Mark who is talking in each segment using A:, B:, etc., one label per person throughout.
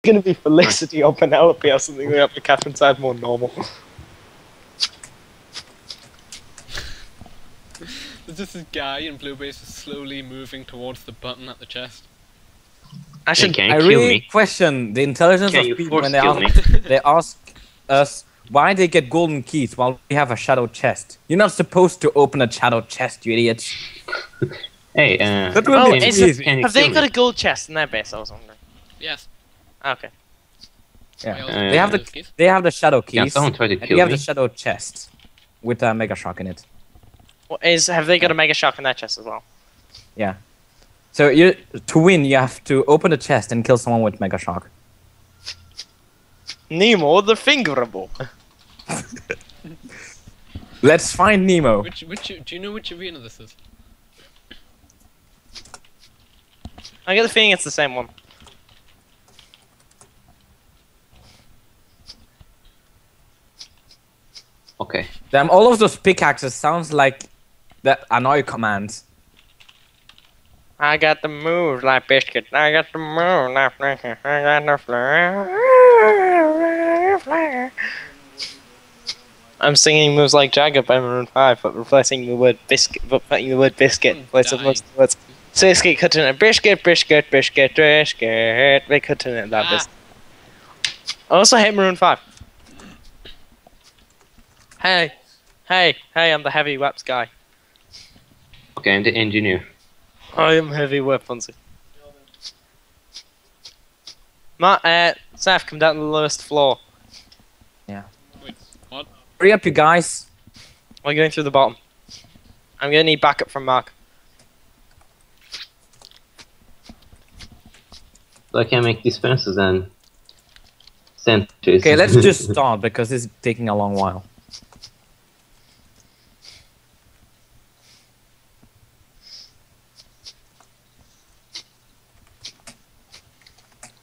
A: gonna be Felicity or Penelope or something. We have to cast inside more normal.
B: There's just this guy in blue base slowly moving towards the button at the chest.
A: I should.
C: Can
D: I
C: you kill
D: really
C: me?
D: question the intelligence
C: Can
D: of
C: you
D: people when
C: force
D: they
C: kill
D: they ask us why they get golden keys while we have a shadow chest. You're not supposed to open a shadow chest, you idiots.
C: Hey,
D: That will
A: Oh,
D: be
A: is
D: easy.
C: can you
A: have they
C: kill
A: got
C: me?
A: a gold chest in their base? I was wondering.
B: Yes.
A: Okay.
D: Yeah.
B: Why
D: They have
B: else
D: the they have the shadow
C: Can
D: keys.
C: someone try to
D: And
C: kill
D: we have
C: me?
D: the shadow chest with a mega shock in it.
A: Have they got a mega shock in their chest as well?
D: Yeah. So you to win, you have to open the chest and kill someone with mega shock.
A: Nemo the Fingerable.
D: Let's find Nemo.
B: Which do you know which arena this is?
A: I get the feeling it's the same one.
C: Okay.
D: Damn, all of those pickaxes sounds like that annoy commands.
A: I got the move like biscuit. I got the move like biscuit. I got the flare. I'm singing moves like Jagger by Maroon 5, but replacing the word biscuit, but putting the word biscuit in place of most of the words. So it's get cutting it biscuit, biscuit, biscuit, biscuit. They cutting it that biscuit. I also hate Maroon 5. Hey, I'm the heavy weapons guy.
C: Okay, I'm the engineer.
A: I am heavy weapons. Seth, come down to the lowest floor.
B: Wait, what?
D: Hurry up, you guys.
A: We're going through the bottom. I'm gonna need backup from Mark.
C: So I can make dispensers and sentries.
D: Okay, let's just start because this is taking a long while.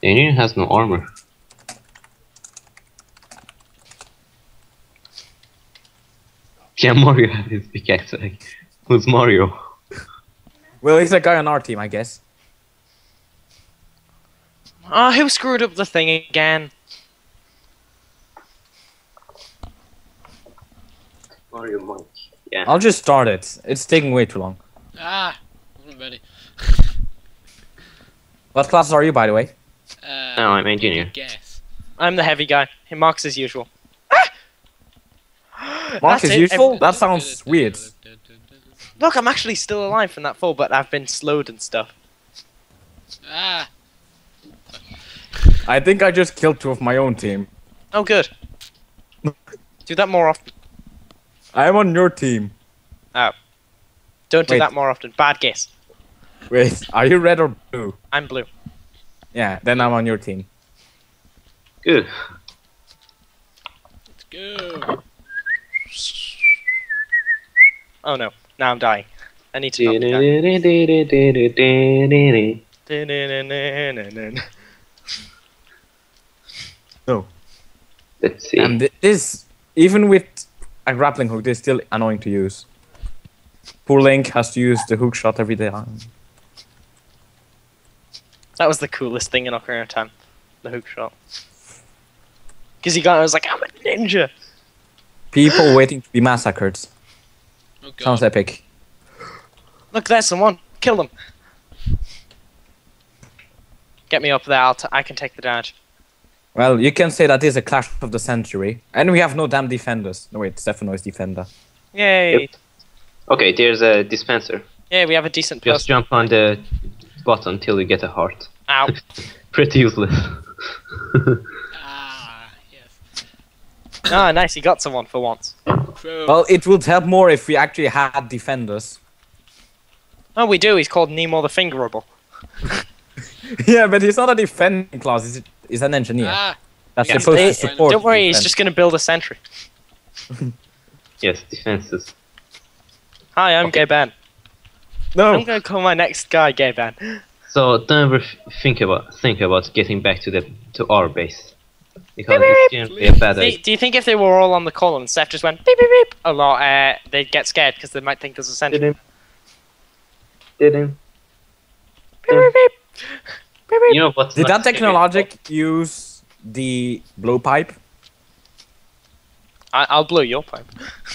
C: The engineer has no armor. Can Mario have his pickaxe? Like, who's Mario?
D: Well, he's a guy on our team, I guess.
A: Oh, who screwed up the thing again?
C: Mario Monk. Yeah.
D: I'll just start it. It's taking way too long.
B: Ah, wasn't ready.
D: What class are you, by the way?
C: No, I'm engineer.
B: Guess.
A: I'm the heavy guy. Mark's as usual.
D: Mark
A: That's
D: as
A: it.
D: usual? That sounds weird.
A: Look, I'm actually still alive from that fall, but I've been slowed and stuff.
B: Ah,
D: I think I just killed two of my own team.
A: Oh, good. Do that more often.
D: I'm on your team.
A: Oh. Don't do
D: Wait.
A: that more often. Bad guess.
D: Wait, are you red or blue?
A: I'm blue.
D: Yeah, then I'm on your team.
C: Good.
B: let's go.
A: Oh no. Now I'm dying. I need to not be dying.
D: No.
C: Let's see.
D: And this, even with a grappling hook, this is still annoying to use. Poor Link has to use the hook shot every day.
A: That was the coolest thing in Ocarina of Time. The hook shot. Because he got, I was like, I'm a ninja!
D: People waiting to be massacred.
B: Oh god.
D: Sounds epic.
A: Look, there's someone! Kill them! Get me up there, I can take the damage.
D: Well, you can say that is a clash of the century. And we have no damn defenders. No wait, Stefano is defender.
A: Yay!
C: Yep. Okay, there's a dispenser.
A: Yeah, we have a decent
C: Just
A: person.
C: jump on the button until you get a heart.
A: Ow.
C: Pretty useless.
B: Ah, yes.
A: Ah, nice, he got someone for once.
B: Crow.
D: Well, it would help more if we actually had defenders.
A: Oh, we do, he's called Nemo the Fingerable.
D: Yeah, but he's not a defending class, he's an engineer.
B: Ah,
D: That's
C: Yeah.
D: supposed to
A: Hey,
D: support.
A: don't worry, he's
D: defense.
A: just gonna build a sentry.
C: Yes, defenses.
A: Hi, I'm
C: Okay.
A: Gay Ben.
D: No!
A: I'm gonna call my next guy Gay Ben.
C: So don't ever think about getting back to our base, because
A: Beep,
C: it's generally a bad idea.
A: Do you think if they were all on the call and Seth just went beep beep beep a lot, they'd get scared because they might think there's a sentry?
C: Didn't.
A: Beep, beep, beep.
C: You know what's
D: Did
C: not
D: that
C: scary?
D: technologic use the blowpipe?
A: I'll blow your pipe.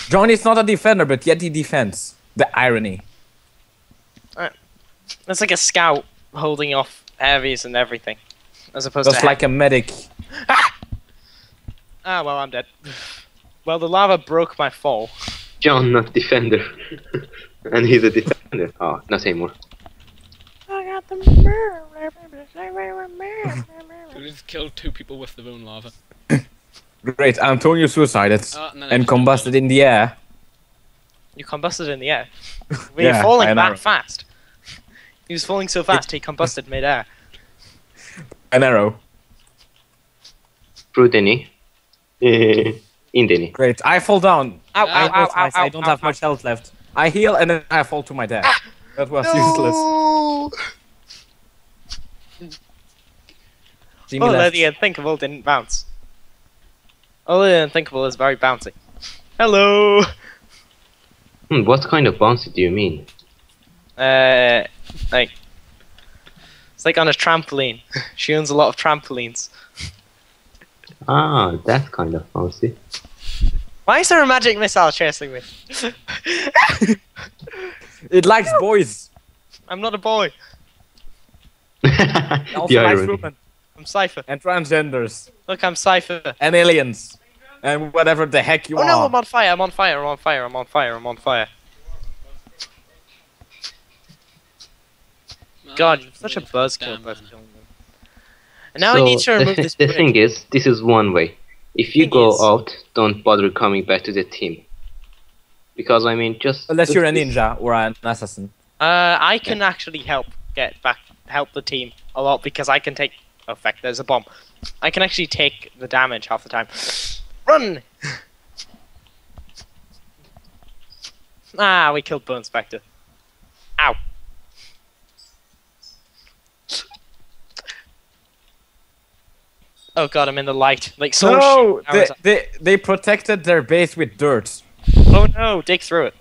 D: John is not a defender, but yet he defends. The irony.
A: It's like a scout holding off heavies and everything, as opposed
D: Just
A: to
D: like a medic.
A: Ah, well, I'm dead. Well, the lava broke my fall.
C: John, not defender. And he's a defender. Oh, not anymore.
A: I got the
B: We just killed 2 people with their own lava.
D: Great, Antonio suicided
B: No,
D: and combusted in the air.
A: You combusted in the air. Were
D: Yeah,
A: you falling
D: I know.
A: that fast? He was falling so fast he combusted mid-air.
D: An arrow.
C: Through Denny. In Denny.
D: Great, I fall down.
A: Ow,
D: I
A: ow, ow, ow,
D: I don't have much health left. I heal and then I fall to my death. That was useless. Jimmy
A: Oh,
D: left.
A: the unthinkable didn't bounce. Oh, the unthinkable is very bouncy. Hello!
C: What kind of bouncy do you mean?
A: Like... It's like on a trampoline. She owns a lot of trampolines.
C: Ah, that kind of bouncy.
A: Why is there a magic missile chasing me?
D: It likes boys.
A: I'm not a boy.
D: Also
C: The
D: likes
C: irony.
D: women.
A: I'm Cypher.
D: And transgenders.
A: Look, I'm Cypher.
D: And aliens. And whatever the heck you
A: Oh
D: are.
A: no, I'm on fire, I'm on fire, I'm on fire, I'm on fire, I'm on fire. God, you're such a buzzkill by killing them. And now I need to remove this
C: the
A: bridge.
C: thing is, this is one way. If you
A: Thing
C: go
A: is-
C: out, don't bother coming back to the team. Because I mean, just
D: Unless you're a ninja or an assassin.
A: I can actually help the team a lot because I can take... Oh, fuck, there's a bomb. I can actually take the damage half the time. Run! Ah, we killed Bone Spectre. Ow. Oh god, I'm in the light. Like so.
D: No! They protected their base with dirt.
A: Oh no, dig through it.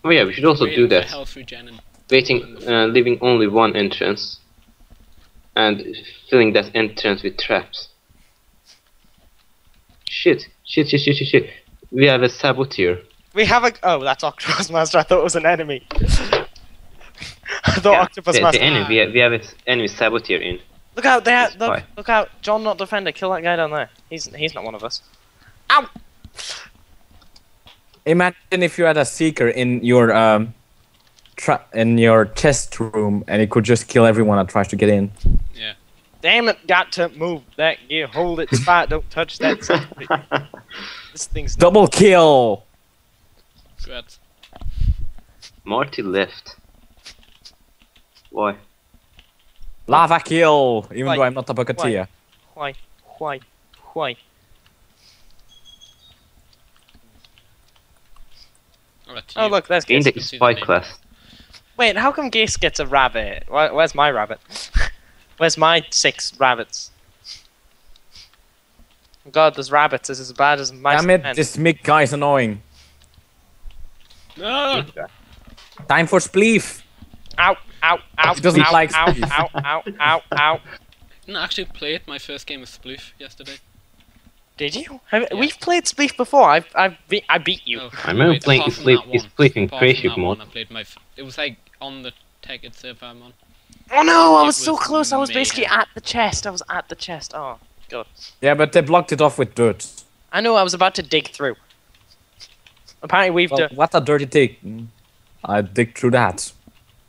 C: Oh yeah, we should also do that.
B: Health regen and
C: Leaving only one entrance, and filling that entrance with traps. Shit! We have a saboteur.
A: We have a. Oh, that's Octopus Master. I thought it was an enemy. I thought Octopus
C: the
A: Master.
C: enemy. We have an enemy saboteur in.
A: Look out there!
C: It's fine.
A: Look out! John, not defender. Kill that guy down there. He's not one of us. Ow!
D: Imagine if you had a seeker in your chest room and it could just kill everyone that tries to get in.
B: yeah.
A: Damn it! Got to move that gear. Hold it spot. Don't touch that. This thing's not.
D: Double kill!
B: Good.
C: Marty left. Why?
D: Lava kill! Even
A: Why?
D: though I'm not a bucketeer.
A: Why? Oh look, there's
C: In
A: Gase.
C: the spy class.
A: Wait, how come Gase gets a rabbit? Where's my rabbit? Where's my 6 rabbits? God, there's rabbits. This is as bad as my.
D: Damn it, this Mick guy is annoying.
B: No!
D: Time for spleef!
A: Ow! Ow! Ow!
D: He doesn't
A: ow,
D: like
A: ow,
D: spleef.
A: ow! Ow! Ow! Ow!
B: I actually played my first game of Sploof yesterday.
A: Did you? We've played Spleef before. I beat you.
B: Oh,
C: I remember
B: wait,
C: playing
B: apart from
C: Spleef-
B: that one.
C: Spleef in
B: Apart from
C: creative
B: that
C: mode.
B: one, I played it was like on the tech server I'm on.
A: Oh no! I
B: It
A: was so
B: was
A: close. I was basically
B: mayhem.
A: at the chest. I was at the chest. Oh god.
D: Yeah, but they blocked it off with dirt.
A: I know. I was about to dig through. Apparently, we've
D: Well,
A: done.
D: what a dirty thing. I dig through that.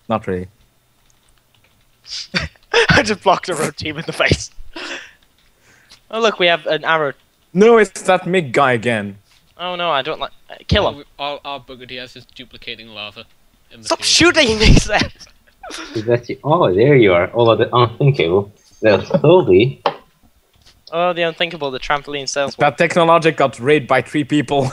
D: Not really.
A: I just blocked a road team in the face. Oh look, we have an arrow.
D: No, it's that Mick guy again.
A: Oh no, I don't like. Kill him.
B: All our bugger he has is duplicating lava. In the
A: Stop
B: field.
A: shooting me, Seth.
C: Is that you? Oh, there you are. All of the unthinkable. That's holy.
A: Oh, the unthinkable. The trampoline sales.
D: That technology got raided by 3 people.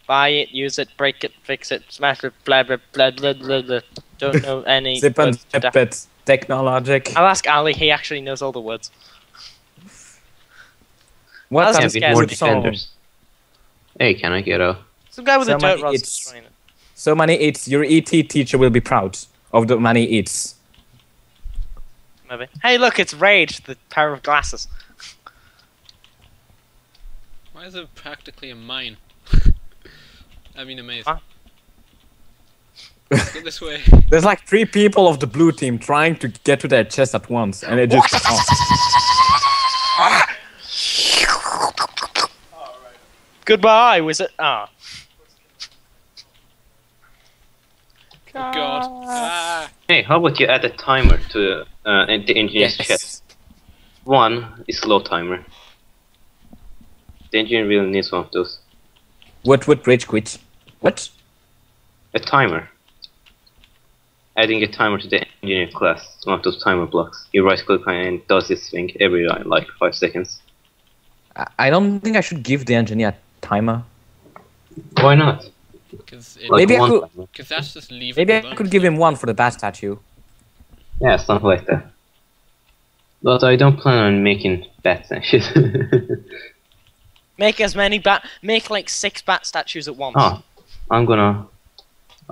A: Buy it, use it, break it, fix it, smash it, blah blah blah blah blah blah. Don't know any.
D: Zip and
A: words.
D: zip it. Technologic.
A: I'll ask Ali. He actually knows all the words.
D: What
A: That's
C: Yeah,
D: a
A: just
C: with
A: scares
C: more
A: me.
C: defenders. Hey, can I get a?
A: Some guy with
D: So
A: a dirt
D: many
A: rod's
D: hits.
A: destroying it.
D: So many eats. Your ET teacher will be proud of the many eats.
A: Maybe. Hey, look, it's Rage, the pair of glasses.
B: Why is it practically a mine? I mean, amazing.
A: Huh?
B: Go this way.
D: There's like 3 people of the blue team trying to get to their chest at once, and it just.
A: Goodbye, wizard. Ah.
B: Oh god. Ah.
C: Hey, how about you add a timer to the engineer's chest?
D: Yes.
C: 1 is slow timer. The engineer really needs one of those.
D: What would rage quit? What?
C: A timer. Adding a timer to the engineer class, one of those timer blocks. You right click on it and it does this thing every like 5 seconds.
D: I don't think I should give the engineer a timer.
C: Why not?
B: Because
C: Like
D: Maybe I
C: one
D: could-
C: timer.
B: that's just leaving.
D: Maybe I could give him 1 for the bat statue.
C: Yeah, something like that. But I don't plan on making bats and shit.
A: Make as many make like 6 bat statues at once.
C: Oh,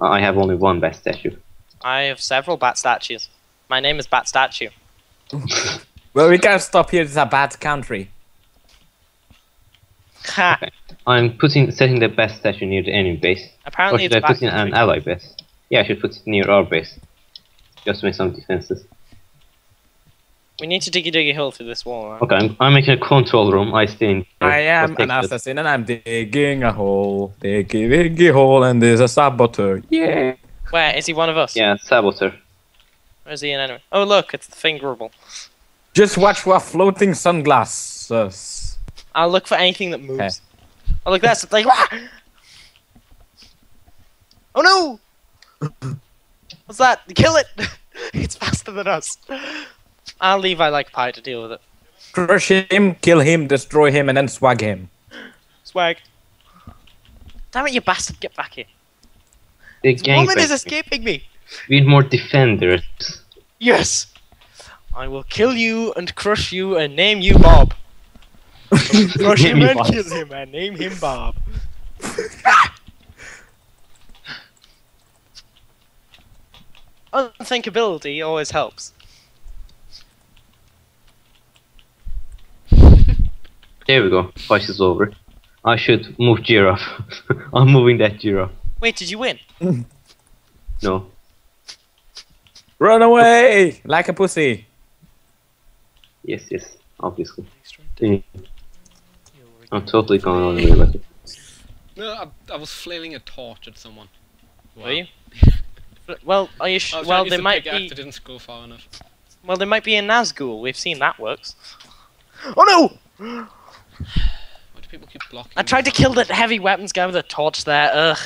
C: I have only 1 bat statue.
A: I have several bat statues. My name is Bat Statue.
D: Well, we can't stop here. It's a bad country.
A: Ha!
C: Okay. I'm setting the bat statue near the enemy base. Or
A: Apparently
C: should
A: it's
C: I put in
A: back
C: an ally base? Yeah, I should put it near our base. Just to make some defenses.
A: We need to diggy hole through this wall, right?
C: Okay, I'm making a control room. I stay in there.
D: I am an
C: protected.
D: assassin and I'm digging a hole. Diggy hole and there's a saboteur. Yeah.
A: Where? Is he one of us?
C: Yeah, saboteur.
A: Or is he an enemy? Oh look, it's the fingerable.
D: Just watch for floating sunglasses.
A: I'll look for anything that moves.
D: Okay.
A: Oh look, that's like ah! Oh no! What's that? Kill it! It's faster than us. I'll leave I like pie to deal with it.
D: Crush him, kill him, destroy him, and then swag him.
A: Swag. Damn it, you bastard, get back here.
C: The
A: This woman is
C: gangbang.
A: escaping me.
C: We need more defenders.
A: Yes! I will kill you and crush you and name you Bob. Crush him
C: Name you
A: and
C: Bob.
A: kill him and name him Bob. Unthinkability always helps.
C: There we go. Fight is over. I should move giraffe. I'm moving that giraffe.
A: Wait, did you win?
C: No.
D: Run away! Like a pussy.
C: Yes, obviously. I'm totally going on away with it.
B: No, I was flailing a torch at someone. Wow.
A: Were you? Well, are you
B: I was
A: well,
B: trying to
A: they
B: use the
A: might
B: pickaxe,
A: be.
B: it didn't go far enough.
A: Well, there might be a Nazgul. We've seen that works. Oh no!
B: Why do people keep blocking?
A: I tried to
B: me?
A: kill that heavy weapons guy with a torch there. Ugh.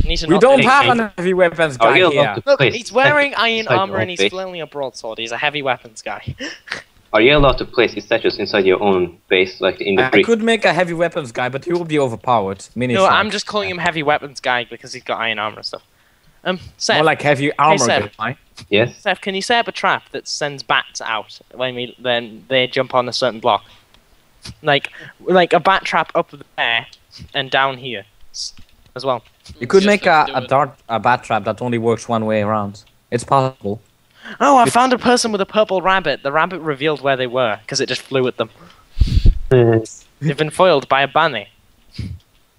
A: Need to
D: We
A: not
D: don't
A: do it.
D: have a heavy weapons
C: Are
D: guy
C: you allowed
D: here.
C: to
A: Look,
C: place
A: he's wearing iron
C: inside your
A: armor
C: own
A: and he's
C: base?
A: flailing a broadsword. He's a heavy weapons guy.
C: Are you allowed to place these statues inside your own base, like in the
D: I
C: brick?
D: could make a heavy weapons guy, but he will be overpowered. Mini
A: No,
D: Shark.
A: I'm just calling him heavy weapons guy because he's got iron armor and stuff. Seth,
D: More like heavy armor
A: Seth.
D: guy.
C: Yes?
A: Seth, can you set up a trap that sends bats out when then they jump on a certain block? Like a bat trap up there and down here as well.
D: You could
B: Just
D: make
B: let's do it.
D: a bat trap that only works one way around. It's possible.
A: Oh, I found a person with a purple rabbit. The rabbit revealed where they were because it just flew at them. They've been foiled by a bunny.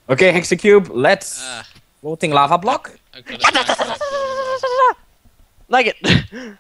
D: Okay, Hexacube, let's
B: Ah,
D: floating lava block.
B: I've got a flashlight.
A: Like it.